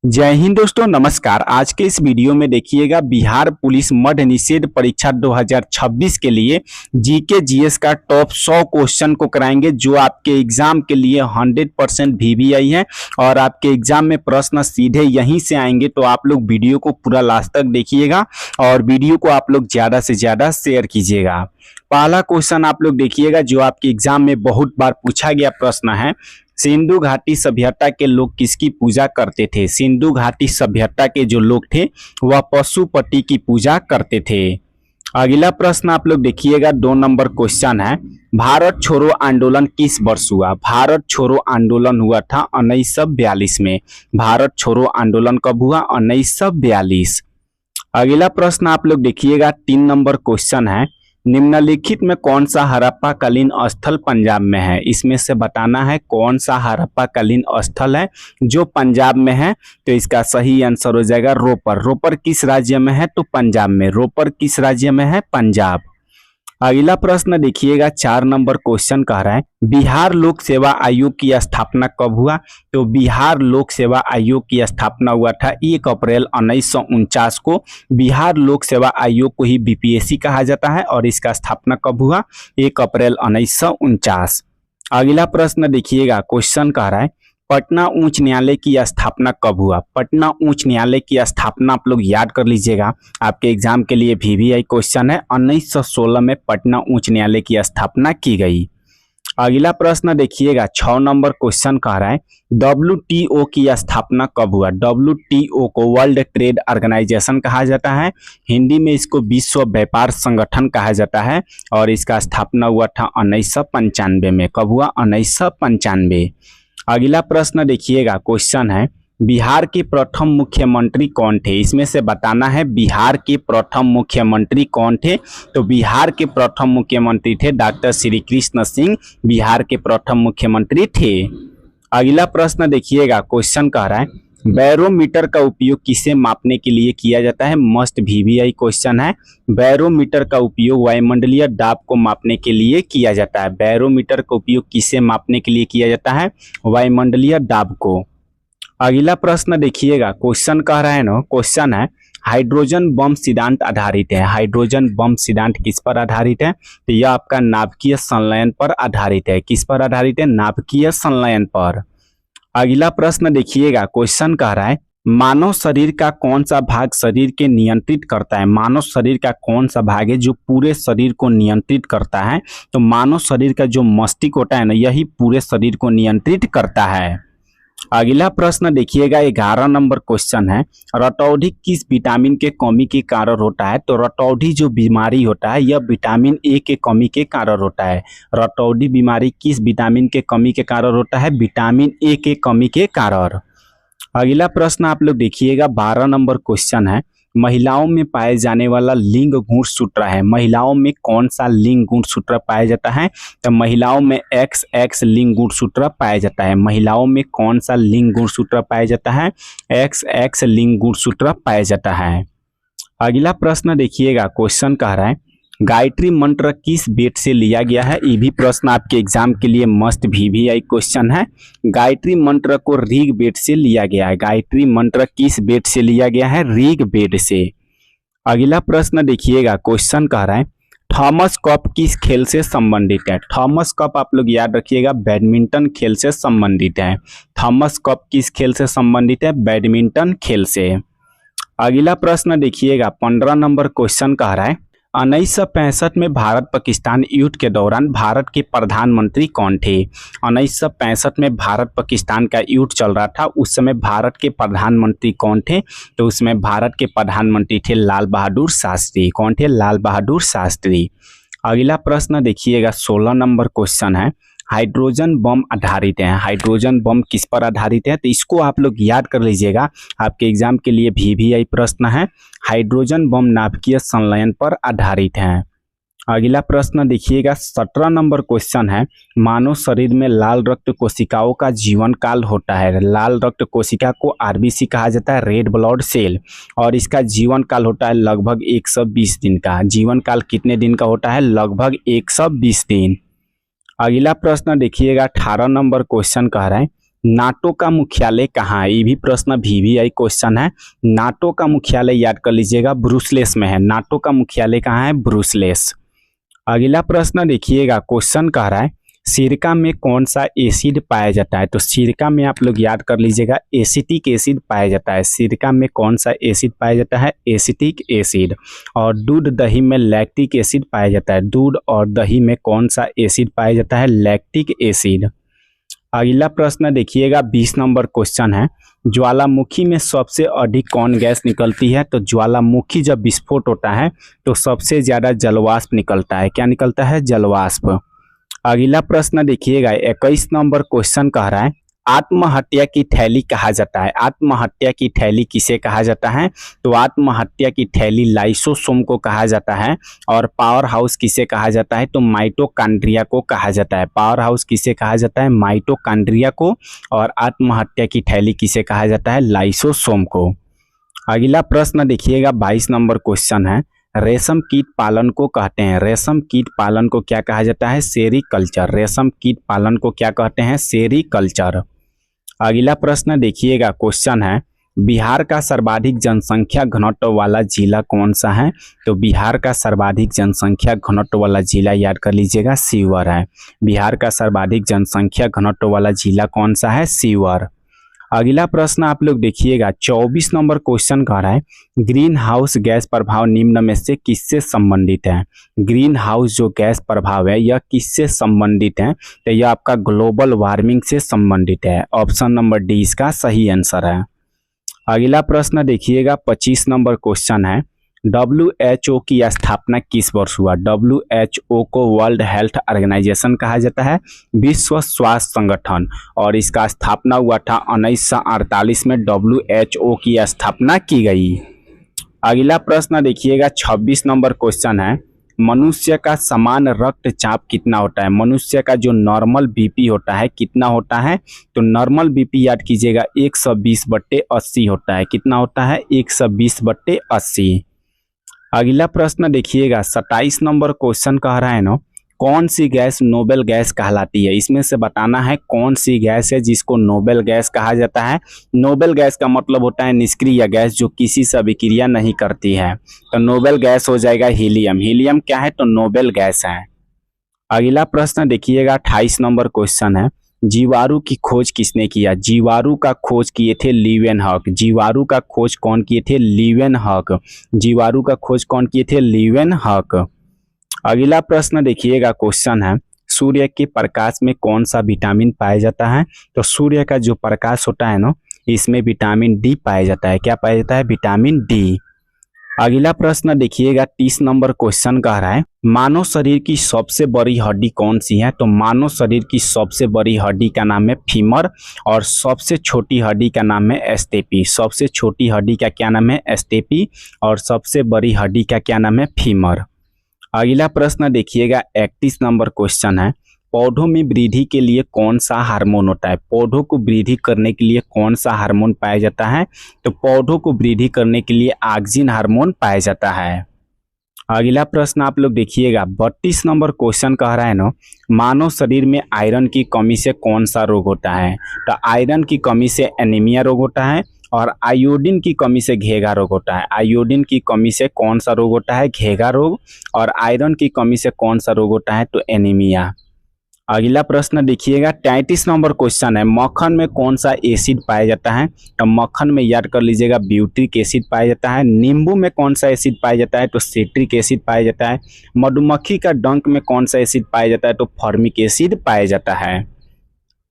जय हिंद दोस्तों, नमस्कार। आज के इस वीडियो में देखिएगा बिहार पुलिस मद्य निषेध परीक्षा 2026 के लिए जीके जीएस का टॉप 100 क्वेश्चन को कराएंगे जो आपके एग्जाम के लिए 100% वीवीआई है और आपके एग्जाम में प्रश्न सीधे यहीं से आएंगे। तो आप लोग वीडियो को पूरा लास्ट तक देखिएगा और वीडियो को आप लोग ज़्यादा से ज़्यादा शेयर कीजिएगा। पहला क्वेश्चन आप लोग देखिएगा जो आपके एग्जाम में बहुत बार पूछा गया प्रश्न है, सिंधु घाटी सभ्यता के लोग किसकी पूजा करते थे। सिंधु घाटी सभ्यता के जो लोग थे वह पशुपति की पूजा करते थे। अगला प्रश्न आप लोग देखिएगा 2 नंबर क्वेश्चन है, भारत छोड़ो आंदोलन किस वर्ष हुआ। भारत छोड़ो आंदोलन हुआ था 1942 में। भारत छोड़ो आंदोलन कब हुआ? 1942। अगला प्रश्न आप लोग देखिएगा 3 नंबर क्वेश्चन है, निम्नलिखित में कौन सा हड़प्पा कालीन स्थल पंजाब में है। इसमें से बताना है कौन सा हड़प्पा कालीन स्थल है जो पंजाब में है। तो इसका सही आंसर हो जाएगा रोपर। रोपर किस राज्य में है? तो पंजाब में। रोपर किस राज्य में है? पंजाब। अगला प्रश्न देखिएगा 4 नंबर क्वेश्चन कह रहा है, बिहार लोक सेवा आयोग की स्थापना कब हुआ। तो बिहार लोक सेवा आयोग की स्थापना हुआ था 1 अप्रैल 1949 को। बिहार लोक सेवा आयोग को ही बीपीएससी कहा जाता है और इसका स्थापना कब हुआ? 1 अप्रैल 1949। अगला प्रश्न देखिएगा, क्वेश्चन कह रहा है, पटना उच्च न्यायालय की स्थापना कब हुआ। पटना उच्च न्यायालय की स्थापना आप लोग याद कर लीजिएगा, आपके एग्जाम के लिए वीवीआई क्वेश्चन है। 1916 में पटना उच्च न्यायालय की स्थापना की गई। अगला प्रश्न देखिएगा 6 नंबर क्वेश्चन कह रहा है, WTO की स्थापना कब हुआ। WTO को वर्ल्ड ट्रेड ऑर्गेनाइजेशन कहा जाता है, हिंदी में इसको विश्व व्यापार संगठन कहा जाता है और इसका स्थापना हुआ था 1995 में। कब हुआ? 1995। अगला प्रश्न देखिएगा, क्वेश्चन है, बिहार के प्रथम मुख्यमंत्री कौन थे। इसमें से बताना है बिहार के प्रथम मुख्यमंत्री कौन थे। तो बिहार के प्रथम मुख्यमंत्री थे डॉक्टर श्री कृष्ण सिंह, बिहार के प्रथम मुख्यमंत्री थे। अगला प्रश्न देखिएगा, क्वेश्चन कह रहा है, बैरोमीटर का उपयोग किसे मापने के लिए किया जाता है। मस्ट वीवीआई क्वेश्चन है। बैरोमीटर का उपयोग वायुमंडलीय दाब को मापने के लिए किया जाता है। बैरोमीटर का उपयोग किसे मापने के लिए किया जाता है? वायुमंडलीय दाब को। अगला प्रश्न देखिएगा, क्वेश्चन कह रहा है ना, क्वेश्चन है, हाइड्रोजन बम सिद्धांत आधारित है। हाइड्रोजन बम सिद्धांत किस पर आधारित है? तो यह आपका नाभिकीय संलयन पर आधारित है। किस पर आधारित है? नाभिकीय संलयन पर। अगला प्रश्न देखिएगा, क्वेश्चन कह रहा है, मानव शरीर का कौन सा भाग शरीर के नियंत्रित करता है। मानव शरीर का कौन सा भाग है जो पूरे शरीर को नियंत्रित करता है। तो मानव शरीर का जो मस्तिष्क होता है ना, यही पूरे शरीर को नियंत्रित करता है। अगला प्रश्न देखिएगा 11 नंबर क्वेश्चन है, रतौंधी किस विटामिन के कमी के कारण होता है। तो रतौंधी जो बीमारी होता है यह विटामिन ए के कमी के कारण होता है। रतौंधी बीमारी किस विटामिन के कमी के कारण होता है? विटामिन ए के कमी के कारण। अगला प्रश्न आप लोग देखिएगा 12 नंबर क्वेश्चन है, महिलाओं में पाए जाने वाला लिंग गुणसूत्र है। महिलाओं में कौन सा लिंग गुणसूत्र पाया जाता है? तो महिलाओं में XX लिंग गुणसूत्र पाया जाता है। महिलाओं में कौन सा लिंग गुणसूत्र पाया जाता है? XX लिंग गुणसूत्र पाया जाता है। अगला प्रश्न देखिएगा, क्वेश्चन कह रहा है, गायत्री मंत्र किस वेद से लिया गया है। ये भी प्रश्न आपके एग्जाम के लिए मस्ट वीवीआई क्वेश्चन है। गायत्री मंत्र को ऋग वेद से लिया गया है। गायत्री मंत्र किस वेद से लिया गया है? ऋग वेद से। अगला प्रश्न देखिएगा, क्वेश्चन कह रहा है, थॉमस कप किस खेल से संबंधित है। थॉमस कप आप लोग याद रखिएगा बैडमिंटन खेल से संबंधित है। थॉमस कप किस खेल से संबंधित है? बैडमिंटन खेल से। अगला प्रश्न देखिएगा 15 नंबर क्वेश्चन कह रहा है, 1965 में भारत पाकिस्तान युद्ध के दौरान भारत के प्रधानमंत्री कौन थे। 1965 में भारत पाकिस्तान का युद्ध चल रहा था, उस समय भारत के प्रधानमंत्री कौन थे। तो उसमें भारत के प्रधानमंत्री थे लाल बहादुर शास्त्री। कौन थे? लाल बहादुर शास्त्री। अगला प्रश्न देखिएगा 16 नंबर क्वेश्चन है, हाइड्रोजन बम आधारित है। हाइड्रोजन बम किस पर आधारित है? तो इसको आप लोग याद कर लीजिएगा, आपके एग्जाम के लिए वीवीआई प्रश्न है। हाइड्रोजन बम नाभिकीय संलयन पर आधारित है। अगला प्रश्न देखिएगा 17 नंबर क्वेश्चन है, मानव शरीर में लाल रक्त कोशिकाओं का जीवन काल होता है। लाल रक्त कोशिका को आरबीसी कहा जाता है, रेड ब्लड सेल, और इसका जीवन काल होता है लगभग 120 दिन का। जीवन काल कितने दिन का होता है? लगभग 120 दिन। अगला प्रश्न देखिएगा 18 नंबर क्वेश्चन कह रहा है, नाटो का मुख्यालय कहाँ है? ये भी प्रश्न VVI क्वेश्चन है। नाटो का मुख्यालय याद कर लीजिएगा ब्रुसेल्स में है। नाटो का मुख्यालय कहाँ है? ब्रुसेल्स। अगला प्रश्न देखिएगा, क्वेश्चन कह रहा है सिरका में कौन सा एसिड पाया जाता है? तो सिरका में आप लोग याद कर लीजिएगा एसिटिक एसिड पाया जाता है। सिरका में कौन सा एसिड पाया जाता है? Acetic acid. और दूध दही में लैक्टिक एसिड पाया जाता है। दूध और दही में कौन सा एसिड पाया जाता है? Lactic acid. अगला प्रश्न देखिएगा 20 नंबर क्वेश्चन है, ज्वालामुखी में सबसे अधिक कौन गैस निकलती है? तो ज्वालामुखी जब विस्फोट होता है तो सबसे ज़्यादा जलवाष्प निकलता है। क्या निकलता है? जलवाष्प। अगला प्रश्न देखिएगा 21 नंबर क्वेश्चन कह रहा है आत्महत्या की थैली कहा जाता है। आत्महत्या की थैली किसे कहा जाता है? तो आत्महत्या की थैली लाइसोसोम को कहा जाता है। और पावर हाउस किसे कहा जाता है? तो माइटोकॉन्ड्रिया को कहा जाता है। पावर हाउस किसे कहा जाता है? माइटोकॉन्ड्रिया को। और आत्महत्या की थैली किसे कहा जाता है? लाइसोसोम को। अगला प्रश्न देखिएगा 22 नंबर क्वेश्चन है, रेशम कीट पालन को कहते हैं। रेशम कीट पालन को क्या कहा जाता है? सेरीकल्चर। रेशम कीट पालन को क्या कहते हैं? सेरीकल्चर। अगला प्रश्न देखिएगा, क्वेश्चन है बिहार का सर्वाधिक जनसंख्या घनत्व वाला जिला कौन सा है? तो बिहार का सर्वाधिक जनसंख्या घनत्व वाला जिला याद कर लीजिएगा शिवहर है। बिहार का सर्वाधिक जनसंख्या घनत्व वाला जिला कौन सा है? शिवहर। अगला प्रश्न आप लोग देखिएगा 24 नंबर क्वेश्चन कह रहा है ग्रीन हाउस गैस प्रभाव निम्न में से किससे संबंधित है? ग्रीन हाउस जो गैस प्रभाव है यह किससे संबंधित है? तो यह आपका ग्लोबल वार्मिंग से संबंधित है। ऑप्शन नंबर डी इसका सही आंसर है। अगला प्रश्न देखिएगा 25 नंबर क्वेश्चन है WHO की स्थापना किस वर्ष हुआ? WHO को वर्ल्ड हेल्थ ऑर्गेनाइजेशन कहा जाता है, विश्व स्वास्थ्य संगठन। और इसका स्थापना हुआ था 1948 में WHO की स्थापना की गई। अगला प्रश्न देखिएगा 26 नंबर क्वेश्चन है मनुष्य का समान रक्तचाप कितना होता है? मनुष्य का जो नॉर्मल BP होता है कितना होता है? तो नॉर्मल BP याद कीजिएगा 120/80 होता है। कितना होता है? 120/80। अगला प्रश्न देखिएगा 27 नंबर क्वेश्चन कह रहा है ना कौन सी गैस नोबेल गैस कहलाती है? इसमें से बताना है कौन सी गैस है जिसको नोबेल गैस कहा जाता है। नोबेल गैस का मतलब होता है निष्क्रिय गैस जो किसी से अभिक्रिया नहीं करती है। तो नोबेल गैस हो जाएगा हीलियम। हीलियम क्या है? तो नोबेल गैस है। अगला प्रश्न देखिएगा 28 नंबर क्वेश्चन है जीवाणु की खोज किसने किया? जीवाणु का खोज किए थे लीवेनहॉक। जीवाणु का खोज कौन किए थे? लीवेनहॉक। जीवाणु का खोज कौन किए थे? लीवेनहॉक। अगला प्रश्न देखिएगा क्वेश्चन है सूर्य के प्रकाश में कौन सा विटामिन पाया जाता है? तो सूर्य का जो प्रकाश होता है ना इसमें विटामिन डी पाया जाता है। क्या पाया जाता है? Vitamin D. अगला प्रश्न देखिएगा 30 नंबर क्वेश्चन कह रहा है मानव शरीर की सबसे बड़ी हड्डी कौन सी है? तो मानव शरीर की सबसे बड़ी हड्डी का नाम है फीमर। और सबसे छोटी हड्डी का नाम है स्टेपी। सबसे छोटी हड्डी का क्या नाम है? स्टेपी। और सबसे बड़ी हड्डी का क्या नाम है? फीमर। अगला प्रश्न देखिएगा 31 नंबर क्वेश्चन है पौधों में वृद्धि के लिए कौन सा हार्मोन होता है? पौधों को वृद्धि करने के लिए कौन सा हार्मोन पाया जाता है? तो पौधों को वृद्धि करने के लिए ऑक्सिन हार्मोन पाया जाता है। अगला प्रश्न आप लोग देखिएगा 32 नंबर क्वेश्चन कह रहा है ना मानव शरीर में आयरन की कमी से कौन सा रोग होता है? तो आयरन की कमी से एनीमिया रोग होता है। और आयोडीन की कमी से घेगा रोग होता है। आयोडीन की कमी से कौन सा रोग होता है? घेगा रोग। और आयरन की कमी से कौन सा रोग होता है? तो एनीमिया। अगला प्रश्न देखिएगा 33 नंबर क्वेश्चन है मक्खन में कौन सा एसिड पाया जाता है? तो मक्खन में याद कर लीजिएगा ब्यूट्रिक एसिड पाया जाता है। नींबू में कौन सा एसिड पाया जाता है? तो सिट्रिक एसिड पाया जाता है। मधुमक्खी का डंक में कौन सा एसिड पाया जाता है? तो फॉर्मिक एसिड पाया जाता है।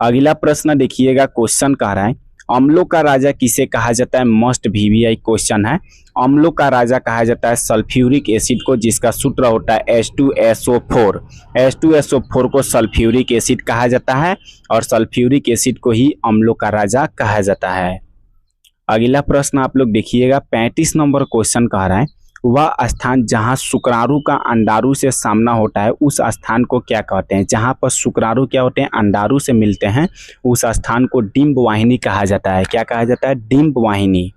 अगला प्रश्न देखिएगा क्वेश्चन कह रहा है अम्लों का राजा किसे कहा जाता है? मस्ट VVI क्वेश्चन है। अम्लों का राजा कहा जाता है सल्फ्यूरिक एसिड को जिसका सूत्र होता है H2SO4। H2SO4 को सल्फ्यूरिक एसिड कहा जाता है। और सल्फ्यूरिक एसिड को ही अम्लों का राजा कहा जाता है। अगला प्रश्न आप लोग देखिएगा 35 नंबर क्वेश्चन कह रहा है वह स्थान जहां शुक्राणु का अंडाणु से सामना होता है उस स्थान को क्या कहते हैं? जहां पर शुक्राणु क्या होते हैं? अंडाणु से मिलते हैं उस स्थान को डिंब वाहिनी कहा जाता है। क्या कहा जाता है? डिंब वाहिनी।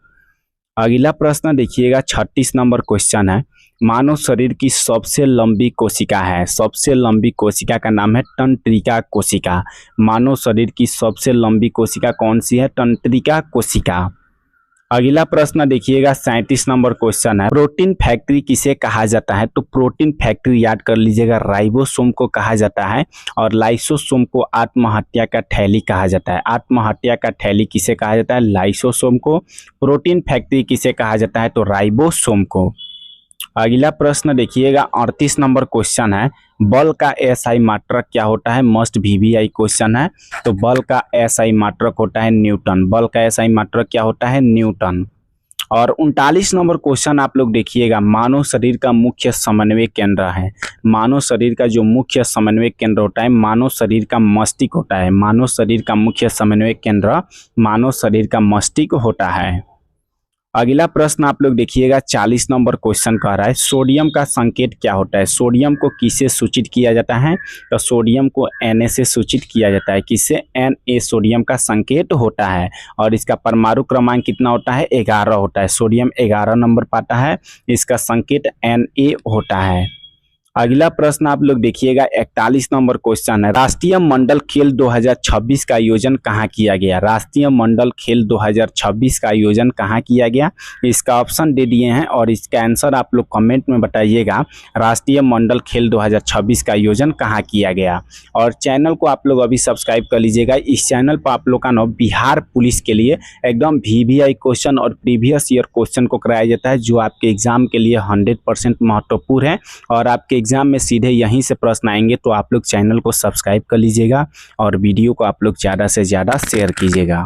अगला प्रश्न देखिएगा 36 नंबर क्वेश्चन है मानव शरीर की सबसे लंबी कोशिका है, सबसे लंबी कोशिका का नाम है तंत्रिका कोशिका। मानव शरीर की सबसे लंबी कोशिका कौन सी है? तंत्रिका कोशिका। अगला प्रश्न देखिएगा 37 नंबर क्वेश्चन है, प्रोटीन फैक्ट्री किसे कहा जाता है? तो प्रोटीन फैक्ट्री याद कर लीजिएगा, राइबोसोम को कहा जाता है और लाइसोसोम को आत्महत्या का थैली कहा जाता है। आत्महत्या का थैली किसे कहा जाता है? लाइसोसोम को। प्रोटीन फैक्ट्री किसे कहा जाता है? तो राइबोसोम को। अगला प्रश्न देखिएगा 38 नंबर क्वेश्चन है, बल का एसआई मात्रक क्या होता है? मस्ट वीवीआई क्वेश्चन है। तो बल का एसआई मात्रक होता है न्यूटन। बल का एसआई मात्रक क्या होता है? न्यूटन। और 39 नंबर क्वेश्चन आप लोग देखिएगा, मानव शरीर का मुख्य समन्वय केंद्र है। मानव शरीर का जो मुख्य समन्वय केंद्र होता है, मानव शरीर का मस्तिष्क होता है। मानव शरीर का मुख्य समन्वय केंद्र मानव शरीर का मस्तिष्क होता है। अगला प्रश्न आप लोग देखिएगा 40 नंबर क्वेश्चन कह रहा है, सोडियम का संकेत क्या होता है? सोडियम को किससे सूचित किया जाता है? तो सोडियम को Na से सूचित किया जाता है। किससे? Na सोडियम का संकेत होता है और इसका परमाणु क्रमांक कितना होता है? 11 होता है। सोडियम 11 नंबर पाता है, इसका संकेत Na होता है। अगला प्रश्न आप लोग देखिएगा 41 नंबर क्वेश्चन है, राष्ट्रीय मंडल खेल 2026 का आयोजन कहाँ किया गया? राष्ट्रीय मंडल खेल 2026 का आयोजन कहाँ किया गया? इसका ऑप्शन दे दिए हैं और इसका आंसर आप लोग कमेंट में बताइएगा। राष्ट्रीय मंडल खेल 2026 का आयोजन कहाँ किया गया? और चैनल को आप लोग अभी सब्सक्राइब कर लीजिएगा। इस चैनल पर आप लोग का नाम बिहार पुलिस के लिए एकदम वीवीआई क्वेश्चन और प्रीवियस ईयर क्वेश्चन को कराया जाता है, जो आपके एग्जाम के लिए 100% महत्वपूर्ण है और आपके एग्जाम में सीधे यहीं से प्रश्न आएंगे। तो आप लोग चैनल को सब्सक्राइब कर लीजिएगा और वीडियो को आप लोग ज़्यादा से ज़्यादा शेयर कीजिएगा।